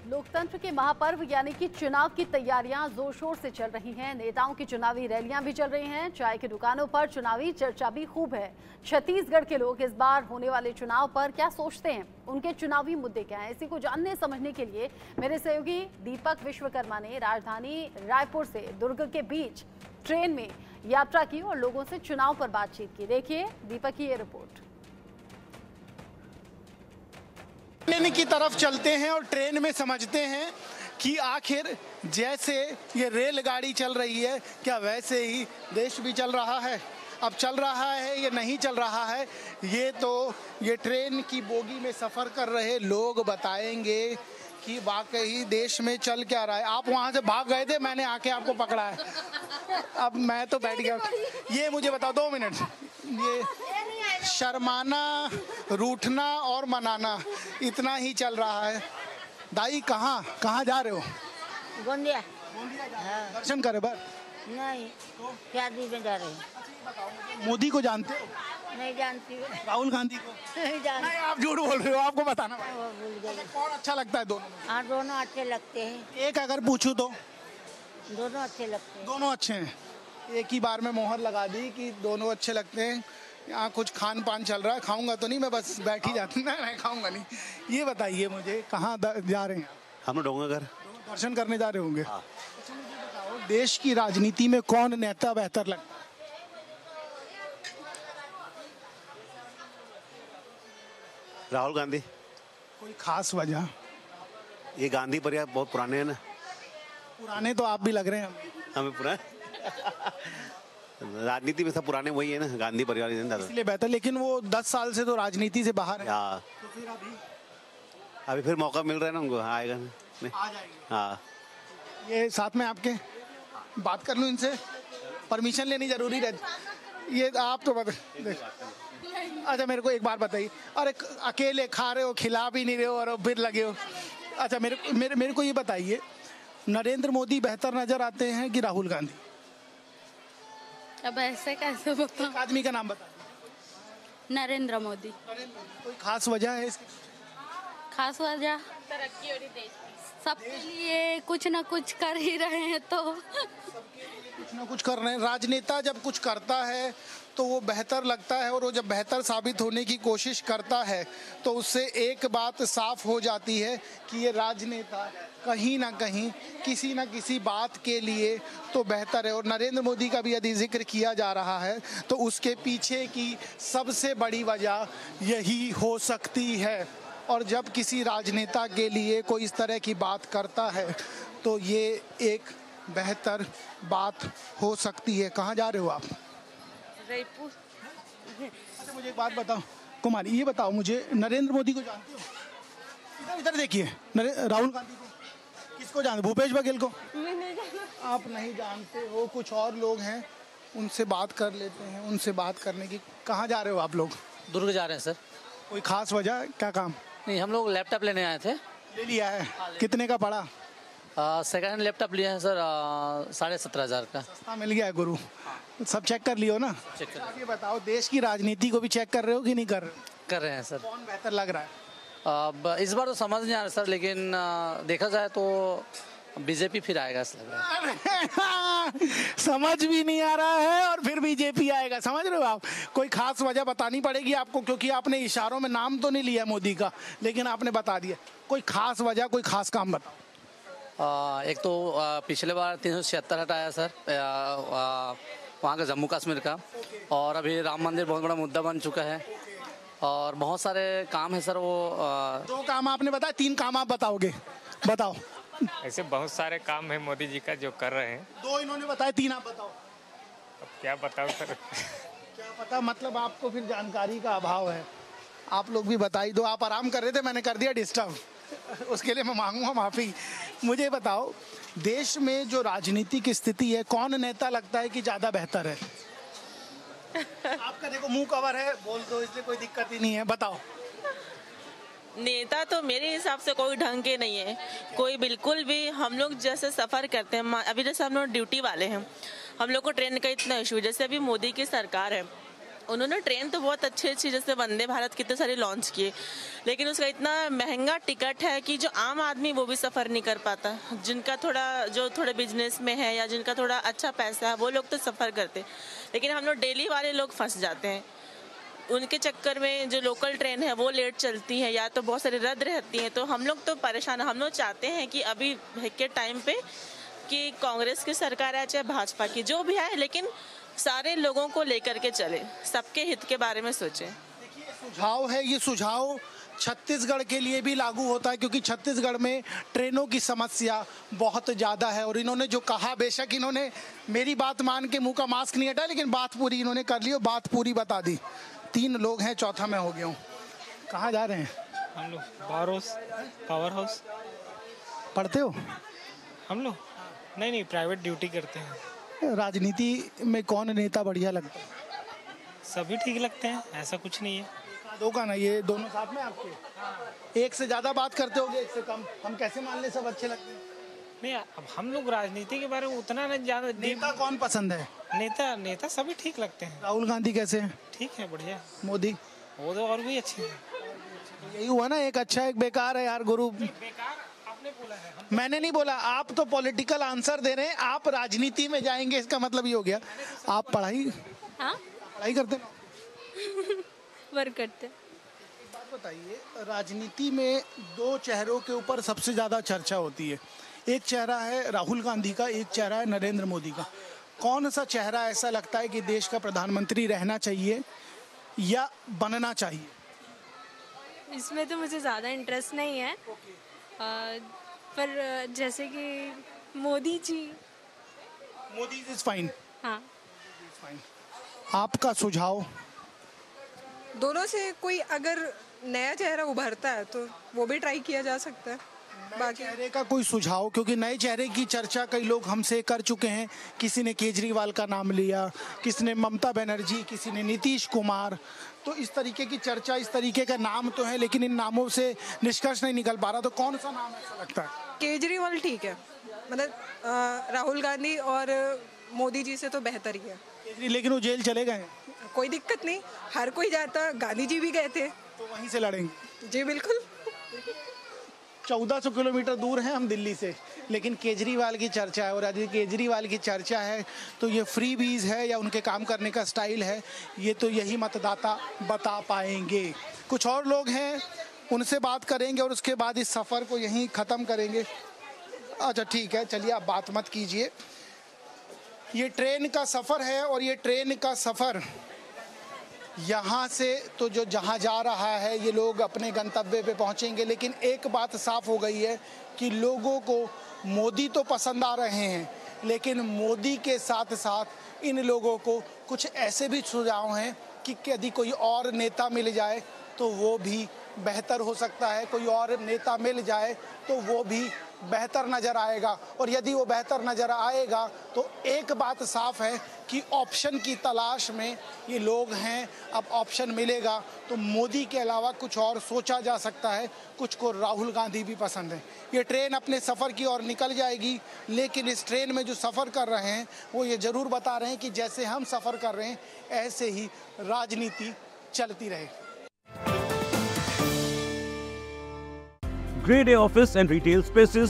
लोकतंत्र के महापर्व यानी कि चुनाव की तैयारियां जोर शोर से चल रही हैं। नेताओं की चुनावी रैलियां भी चल रही हैं। चाय की दुकानों पर चुनावी चर्चा भी खूब है। छत्तीसगढ़ के लोग इस बार होने वाले चुनाव पर क्या सोचते हैं, उनके चुनावी मुद्दे क्या हैं, इसी को जानने समझने के लिए मेरे सहयोगी दीपक विश्वकर्मा ने राजधानी रायपुर से दुर्ग के बीच ट्रेन में यात्रा की और लोगों से चुनाव पर बातचीत की। देखिए दीपक की ये रिपोर्ट। ट्रेन की तरफ चलते हैं और ट्रेन में समझते हैं कि आखिर जैसे ये रेलगाड़ी चल रही है क्या वैसे ही देश भी चल रहा है। अब चल रहा है ये नहीं चल रहा है, ये ट्रेन की बोगी में सफ़र कर रहे लोग बताएंगे कि वाकई देश में चल क्या रहा है। आप वहाँ से भाग गए थे, मैंने आके आपको पकड़ा है। अब मैं तो बैठ गया। ये मुझे बताओ 2 मिनट, ये शर्माना, रूठना और मनाना इतना ही चल रहा है। दाई कहाँ जा रहे हो? गोंदिया। हाँ। दर्शन करे बार? नहीं तो? शादी में जा रहे हैं। मोदी को जानते हो? नहीं जानती। राहुल गांधी को? नहीं जानती। नहीं, आप झूठ बोल रहे हो, आपको बताना। वो भूल गई। कौन अच्छा लगता है दोनों में? हाँ दोनों अच्छे लगते हैं। एक अगर पूछूं तो? दोनों अच्छे लगते हैं। दोनों अच्छे हैं। एक ही बार में मोहर लगा दी कि दोनों अच्छे लगते हैं। यहाँ कुछ खान पान चल रहा है, खाऊंगा तो नहीं, मैं बस बैठ ही जाती। नहीं खाऊंगा नहीं। ये बताइए मुझे कहाँ जा रहे हैं? हम डोंगरगढ़ दर्शन करने जा रहे होंगे। हाँ। अच्छा मुझे बताओ, देश की राजनीति में कौन नेता बेहतर लगता है? राहुल गांधी। कोई खास वजह? ये गांधी परिवार बहुत पुराने हैं ना। पुराने तो आप भी लग रहे हैं हमें पुराने राजनीति में सब पुराने वही है ना, गांधी परिवार इसलिए बेहतर। लेकिन वो 10 साल से तो राजनीति से बाहर है। हाँ। तो फिर अभी फिर मौका मिल रहा है ना उनको, आएगा ना। आ जाएंगे। हाँ। ये साथ में आपके बात कर लूँ इनसे? परमिशन लेनी जरूरी रहती। ये आप तो अच्छा मेरे को एक बात बताइए, अरे अकेले खा रहे हो, खिला भी नहीं रहे हो और फिर लगे हो। अच्छा मेरे को ये बताइए, नरेंद्र मोदी बेहतर नजर आते हैं कि राहुल गांधी? अब ऐसे कैसे बताऊं? एक आदमी का नाम बता। नरेंद्र मोदी। कोई खास वजह है इसकी? खास वजह तरक्की और देश सबके लिए कुछ ना कुछ कर ही रहे हैं, तो कुछ ना कुछ कर रहे हैं। राजनेता जब कुछ करता है तो वो बेहतर लगता है, और वो जब बेहतर साबित होने की कोशिश करता है तो उससे एक बात साफ हो जाती है कि ये राजनेता कहीं ना कहीं किसी ना किसी बात के लिए तो बेहतर है। और नरेंद्र मोदी का भी यदि जिक्र किया जा रहा है तो उसके पीछे की सबसे बड़ी वजह यही हो सकती है। और जब किसी राजनेता के लिए कोई इस तरह की बात करता है तो ये एक बेहतर बात हो सकती है। कहाँ जा रहे हो आप? रायपुर। अच्छा मुझे एक बात बताओ कुमारी, ये बताओ मुझे, नरेंद्र मोदी को जानते हो? इधर देखिए, राहुल गांधी को किसको जानते? भूपेश बघेल को? आप नहीं जानते हो, कुछ और लोग हैं, उनसे बात कर लेते हैं। उनसे बात करने की। कहाँ जा रहे हो आप लोग? दुर्ग जा रहे हैं सर। कोई खास वजह? क्या काम? नहीं, हम लोग लैपटॉप लेने आए थे। ले लिया है? कितने का पड़ा? सेकंड हैंड लैपटॉप लिया है सर, 17,500 का। सस्ता मिल गया है गुरु। सब चेक कर लियो ना? चेक कर। आप ये बताओ, देश की राजनीति को भी चेक कर रहे हो कि नहीं कर रहे हो? कर रहे हैं सर। कौन बेहतर लग रहा है? अब इस बार तो समझ नहीं आ रहा सर, लेकिन देखा जाए तो बीजेपी फिर आएगा ऐसा लग रहा है। समझ भी नहीं आ रहा है और फिर बीजेपी आएगा, समझ रहे हो आप? कोई खास वजह बतानी पड़ेगी आपको, क्योंकि आपने इशारों में नाम तो नहीं लिया मोदी का, लेकिन आपने बता दिया। कोई खास वजह, कोई खास काम बताओ। एक तो पिछले बार 376 हटाया सर, वहाँ का जम्मू कश्मीर का, और अभी राम मंदिर बहुत बड़ा मुद्दा बन चुका है, और बहुत सारे काम है सर। वो 2 काम आपने बताया, 3 काम आप बताओगे? बताओ। ऐसे बहुत सारे काम है मोदी जी का जो कर रहे हैं। 2 इन्होंने बताया, 3 आप बताओ। अब क्या बताऊं सर? क्या पता, मतलब आपको फिर जानकारी का अभाव है। आप लोग भी बता ही दो। आप आराम कर रहे थे, मैंने कर दिया डिस्टर्ब, उसके लिए मैं मांगूंगा माफी। मुझे बताओ, देश में जो राजनीतिक स्थिति है, कौन नेता लगता है कि ज्यादा बेहतर है? आपका देखो मुंह कवर है, बोल दो, इसलिए कोई दिक्कत ही नहीं है। बताओ। नेता तो मेरे हिसाब से कोई ढंग के नहीं है, कोई बिल्कुल भी। हम लोग जैसे सफ़र करते हैं, अभी जैसे हम लोग ड्यूटी वाले हैं, हम लोग को ट्रेन का इतना इशू, जैसे अभी मोदी की सरकार है उन्होंने ट्रेन तो बहुत अच्छी अच्छी जैसे वंदे भारत कितने सारे लॉन्च किए, लेकिन उसका इतना महंगा टिकट है कि जो आम आदमी वो भी सफ़र नहीं कर पाता। जिनका थोड़े बिजनेस में है या जिनका थोड़ा अच्छा पैसा है वो लोग तो सफ़र करते, लेकिन हम लोग डेली वाले लोग फंस जाते हैं। उनके चक्कर में जो लोकल ट्रेन है वो लेट चलती है या तो बहुत सारी रद्द रहती हैं, तो हम लोग तो परेशान। हम लोग चाहते हैं कि अभी के टाइम पे कि कांग्रेस की सरकार है चाहे भाजपा की, जो भी है, लेकिन सारे लोगों को लेकर के चले, सबके हित के बारे में सोचें। सुझाव है, ये सुझाव छत्तीसगढ़ के लिए भी लागू होता है, क्योंकि छत्तीसगढ़ में ट्रेनों की समस्या बहुत ज़्यादा है। और इन्होंने जो कहा, बेशक इन्होंने मेरी बात मान के मुंह का मास्क नहीं हटाया, लेकिन बात पूरी इन्होंने कर ली और बात पूरी बता दी। 3 लोग हैं, चौथा मैं हो गया हूँ। कहाँ जा रहे हैं हम लोग? Power house. पढ़ते हो? हम लोग नहीं, प्राइवेट ड्यूटी करते हैं। राजनीति में कौन नेता बढ़िया लगता है? सभी ठीक लगते हैं, ऐसा कुछ नहीं है। दो का ना, ये दोनों साथ में आपके? एक से ज़्यादा बात करते होगे, एक से कम। हम कैसे मान ले सब अच्छे लगते हैं? नहीं, अब हम लोग राजनीति के बारे में उतना नहीं ज़्यादा। नेता कौन पसंद है? नेता सभी ठीक लगते हैं। राहुल गांधी कैसे हैं? ठीक है, बढ़िया। मोदी? वो तो और भी अच्छे हैं। यही हुआ ना, एक अच्छा एक बेकार है यार गुरु। बेकार आपने बोला है, मैंने नहीं बोला, आप तो पॉलिटिकल आंसर दे रहे हैं। आप राजनीति में जाएंगे, इसका मतलब ये हो गया आप पढ़ाई करते हैं? वर्क करते। बात बताइए, राजनीति में 2 चेहरों के ऊपर सबसे ज़्यादा चर्चा होती है। एक चेहरा है राहुल गांधी का, एक चेहरा है नरेंद्र मोदी का। कौन सा चेहरा ऐसा लगता है कि देश का प्रधानमंत्री रहना चाहिए या बनना चाहिए? इसमें तो मुझे ज़्यादा इंटरेस्ट नहीं है, पर जैसे कि मोदी जी। Modi is fine. हाँ। आपका सुझाव? दोनों से कोई अगर नया चेहरा उभरता है तो वो भी ट्राई किया जा सकता है। बाकी चेहरे का कोई सुझाव? क्योंकि नए चेहरे की चर्चा कई लोग हमसे कर चुके हैं। किसी ने केजरीवाल का नाम लिया, किसी ने ममता बनर्जी, किसी ने नीतीश कुमार। तो इस तरीके की चर्चा, इस तरीके का नाम तो है, लेकिन इन नामों से निष्कर्ष नहीं निकल पा रहा। तो कौन सा नाम ऐसा लगता है? केजरीवाल ठीक है, मतलब राहुल गांधी और मोदी जी से तो बेहतर ही है। लेकिन वो जेल चले गए। कोई दिक्कत नहीं, हर कोई जाता, गांधी जी भी गए थे, तो वहीं से लड़ेंगे। जी बिल्कुल। 1400 किलोमीटर दूर हैं हम दिल्ली से, लेकिन केजरीवाल की चर्चा है। और यदि केजरीवाल की चर्चा है तो ये फ्री बीज है या उनके काम करने का स्टाइल है, ये तो यही मतदाता बता पाएंगे। कुछ और लोग हैं, उनसे बात करेंगे और उसके बाद इस सफ़र को यहीं ख़त्म करेंगे। अच्छा ठीक है, चलिए आप बात मत कीजिए। ये ट्रेन का सफ़र है और ये ट्रेन का सफ़र यहाँ से तो जो जहाँ जा रहा है, ये लोग अपने गंतव्य पे पहुँचेंगे। लेकिन एक बात साफ हो गई है कि लोगों को मोदी तो पसंद आ रहे हैं, लेकिन मोदी के साथ साथ इन लोगों को कुछ ऐसे भी सुझाव हैं कि यदि कोई और नेता मिल जाए तो वो भी बेहतर हो सकता है। कोई और नेता मिल जाए तो वो भी बेहतर नज़र आएगा। और यदि वो बेहतर नज़र आएगा तो एक बात साफ है कि ऑप्शन की तलाश में ये लोग हैं। अब ऑप्शन मिलेगा तो मोदी के अलावा कुछ और सोचा जा सकता है। कुछ को राहुल गांधी भी पसंद है। ये ट्रेन अपने सफ़र की ओर निकल जाएगी, लेकिन इस ट्रेन में जो सफ़र कर रहे हैं वो ये ज़रूर बता रहे हैं कि जैसे हम सफ़र कर रहे हैं ऐसे ही राजनीति चलती रहे। Grade A office and retail spaces